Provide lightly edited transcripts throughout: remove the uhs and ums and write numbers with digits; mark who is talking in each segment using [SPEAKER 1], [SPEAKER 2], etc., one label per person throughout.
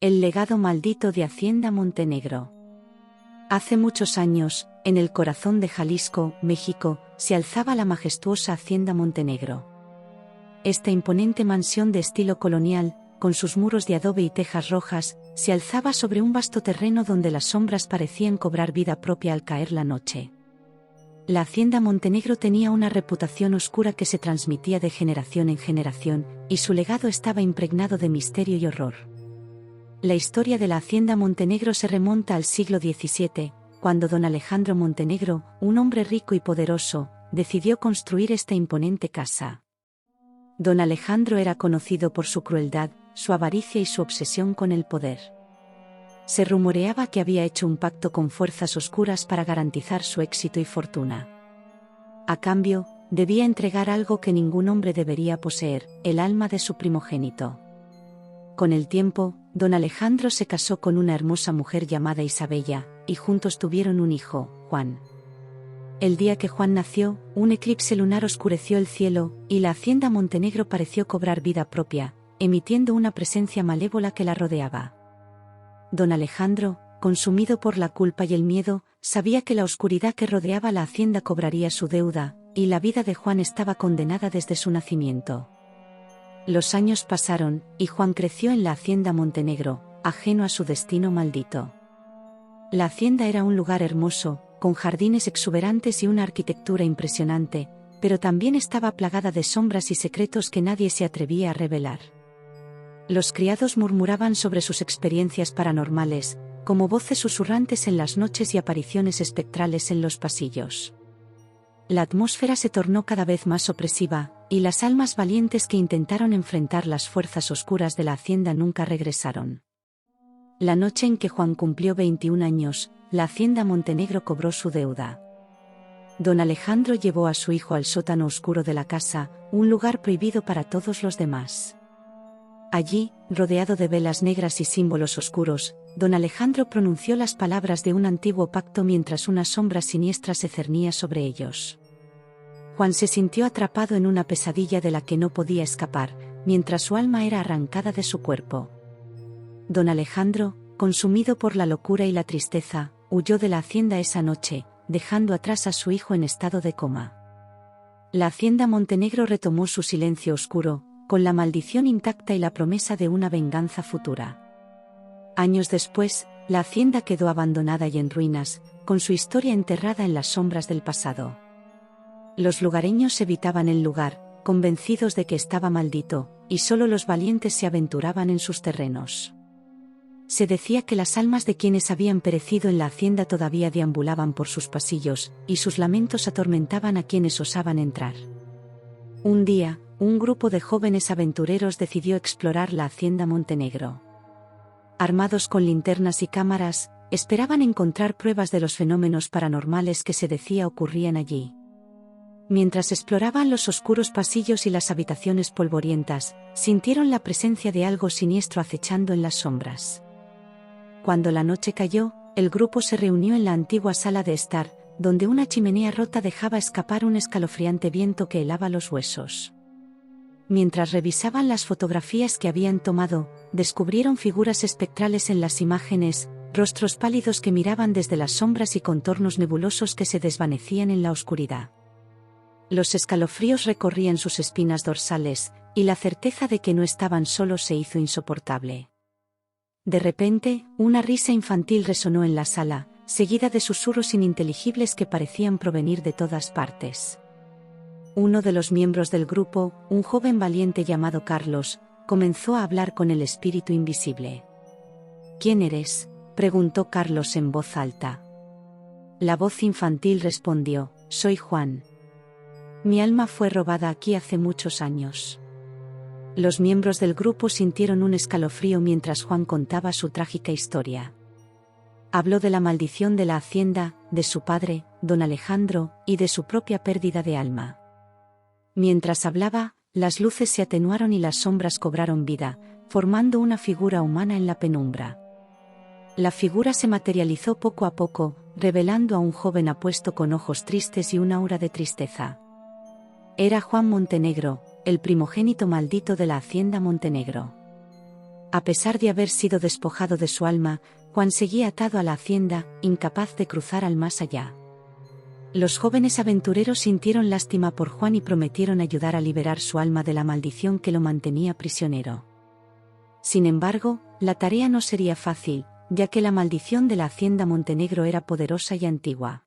[SPEAKER 1] El legado maldito de Hacienda Montenegro. Hace muchos años, en el corazón de Jalisco, México, se alzaba la majestuosa Hacienda Montenegro. Esta imponente mansión de estilo colonial, con sus muros de adobe y tejas rojas, se alzaba sobre un vasto terreno donde las sombras parecían cobrar vida propia al caer la noche. La Hacienda Montenegro tenía una reputación oscura que se transmitía de generación en generación, y su legado estaba impregnado de misterio y horror. La historia de la Hacienda Montenegro se remonta al siglo XVII, cuando don Alejandro Montenegro, un hombre rico y poderoso, decidió construir esta imponente casa. Don Alejandro era conocido por su crueldad, su avaricia y su obsesión con el poder. Se rumoreaba que había hecho un pacto con fuerzas oscuras para garantizar su éxito y fortuna. A cambio, debía entregar algo que ningún hombre debería poseer, el alma de su primogénito. Con el tiempo, don Alejandro se casó con una hermosa mujer llamada Isabella, y juntos tuvieron un hijo, Juan. El día que Juan nació, un eclipse lunar oscureció el cielo, y la Hacienda Montenegro pareció cobrar vida propia, emitiendo una presencia malévola que la rodeaba. Don Alejandro, consumido por la culpa y el miedo, sabía que la oscuridad que rodeaba la hacienda cobraría su deuda, y la vida de Juan estaba condenada desde su nacimiento. Los años pasaron, y Juan creció en la Hacienda Montenegro, ajeno a su destino maldito. La hacienda era un lugar hermoso, con jardines exuberantes y una arquitectura impresionante, pero también estaba plagada de sombras y secretos que nadie se atrevía a revelar. Los criados murmuraban sobre sus experiencias paranormales, como voces susurrantes en las noches y apariciones espectrales en los pasillos. La atmósfera se tornó cada vez más opresiva, y las almas valientes que intentaron enfrentar las fuerzas oscuras de la hacienda nunca regresaron. La noche en que Juan cumplió 21 años, la Hacienda Montenegro cobró su deuda. Don Alejandro llevó a su hijo al sótano oscuro de la casa, un lugar prohibido para todos los demás. Allí, rodeado de velas negras y símbolos oscuros, don Alejandro pronunció las palabras de un antiguo pacto mientras una sombra siniestra se cernía sobre ellos. Juan se sintió atrapado en una pesadilla de la que no podía escapar, mientras su alma era arrancada de su cuerpo. Don Alejandro, consumido por la locura y la tristeza, huyó de la hacienda esa noche, dejando atrás a su hijo en estado de coma. La Hacienda Montenegro retomó su silencio oscuro, con la maldición intacta y la promesa de una venganza futura. Años después, la hacienda quedó abandonada y en ruinas, con su historia enterrada en las sombras del pasado. Los lugareños evitaban el lugar, convencidos de que estaba maldito, y solo los valientes se aventuraban en sus terrenos. Se decía que las almas de quienes habían perecido en la hacienda todavía deambulaban por sus pasillos, y sus lamentos atormentaban a quienes osaban entrar. Un día, un grupo de jóvenes aventureros decidió explorar la Hacienda Montenegro. Armados con linternas y cámaras, esperaban encontrar pruebas de los fenómenos paranormales que se decía ocurrían allí. Mientras exploraban los oscuros pasillos y las habitaciones polvorientas, sintieron la presencia de algo siniestro acechando en las sombras. Cuando la noche cayó, el grupo se reunió en la antigua sala de estar, donde una chimenea rota dejaba escapar un escalofriante viento que helaba los huesos. Mientras revisaban las fotografías que habían tomado, descubrieron figuras espectrales en las imágenes, rostros pálidos que miraban desde las sombras y contornos nebulosos que se desvanecían en la oscuridad. Los escalofríos recorrían sus espinas dorsales, y la certeza de que no estaban solos se hizo insoportable. De repente, una risa infantil resonó en la sala, seguida de susurros ininteligibles que parecían provenir de todas partes. Uno de los miembros del grupo, un joven valiente llamado Carlos, comenzó a hablar con el espíritu invisible. «¿Quién eres?», preguntó Carlos en voz alta. La voz infantil respondió: «Soy Juan. Mi alma fue robada aquí hace muchos años». Los miembros del grupo sintieron un escalofrío mientras Juan contaba su trágica historia. Habló de la maldición de la hacienda, de su padre, don Alejandro, y de su propia pérdida de alma. Mientras hablaba, las luces se atenuaron y las sombras cobraron vida, formando una figura humana en la penumbra. La figura se materializó poco a poco, revelando a un joven apuesto con ojos tristes y un aura de tristeza. Era Juan Montenegro, el primogénito maldito de la Hacienda Montenegro. A pesar de haber sido despojado de su alma, Juan seguía atado a la hacienda, incapaz de cruzar al más allá. Los jóvenes aventureros sintieron lástima por Juan y prometieron ayudar a liberar su alma de la maldición que lo mantenía prisionero. Sin embargo, la tarea no sería fácil, ya que la maldición de la hacienda Montenegro era poderosa y antigua.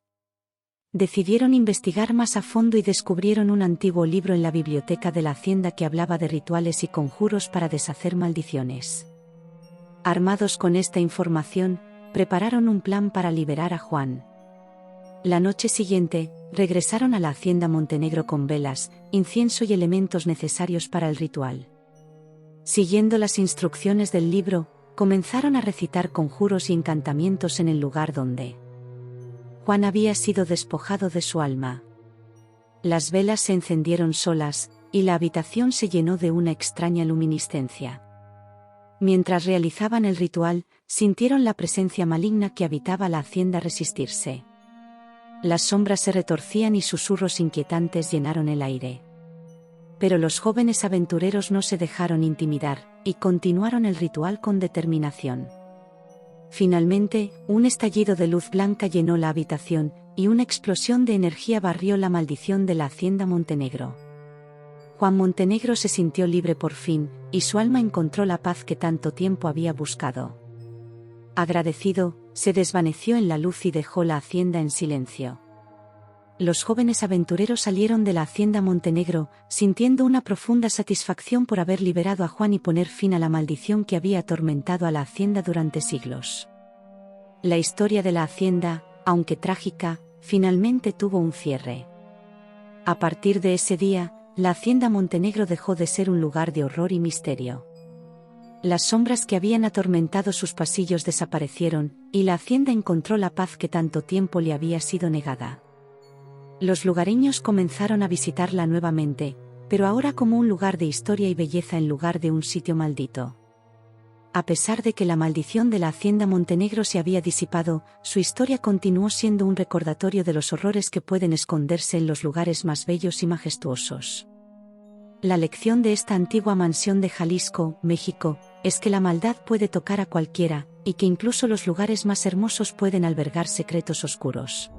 [SPEAKER 1] Decidieron investigar más a fondo y descubrieron un antiguo libro en la biblioteca de la hacienda que hablaba de rituales y conjuros para deshacer maldiciones. Armados con esta información, prepararon un plan para liberar a Juan. La noche siguiente, regresaron a la hacienda Montenegro con velas, incienso y elementos necesarios para el ritual. Siguiendo las instrucciones del libro, comenzaron a recitar conjuros y encantamientos en el lugar donde Juan había sido despojado de su alma. Las velas se encendieron solas, y la habitación se llenó de una extraña luminiscencia. Mientras realizaban el ritual, sintieron la presencia maligna que habitaba la hacienda resistirse. Las sombras se retorcían y susurros inquietantes llenaron el aire. Pero los jóvenes aventureros no se dejaron intimidar, y continuaron el ritual con determinación. Finalmente, un estallido de luz blanca llenó la habitación, y una explosión de energía barrió la maldición de la hacienda Montenegro. Juan Montenegro se sintió libre por fin, y su alma encontró la paz que tanto tiempo había buscado. Agradecido, se desvaneció en la luz y dejó la hacienda en silencio. Los jóvenes aventureros salieron de la hacienda Montenegro, sintiendo una profunda satisfacción por haber liberado a Juan y poner fin a la maldición que había atormentado a la hacienda durante siglos. La historia de la hacienda, aunque trágica, finalmente tuvo un cierre. A partir de ese día, la hacienda Montenegro dejó de ser un lugar de horror y misterio. Las sombras que habían atormentado sus pasillos desaparecieron, y la hacienda encontró la paz que tanto tiempo le había sido negada. Los lugareños comenzaron a visitarla nuevamente, pero ahora como un lugar de historia y belleza en lugar de un sitio maldito. A pesar de que la maldición de la hacienda Montenegro se había disipado, su historia continuó siendo un recordatorio de los horrores que pueden esconderse en los lugares más bellos y majestuosos. La lección de esta antigua mansión de Jalisco, México, es que la maldad puede tocar a cualquiera, y que incluso los lugares más hermosos pueden albergar secretos oscuros.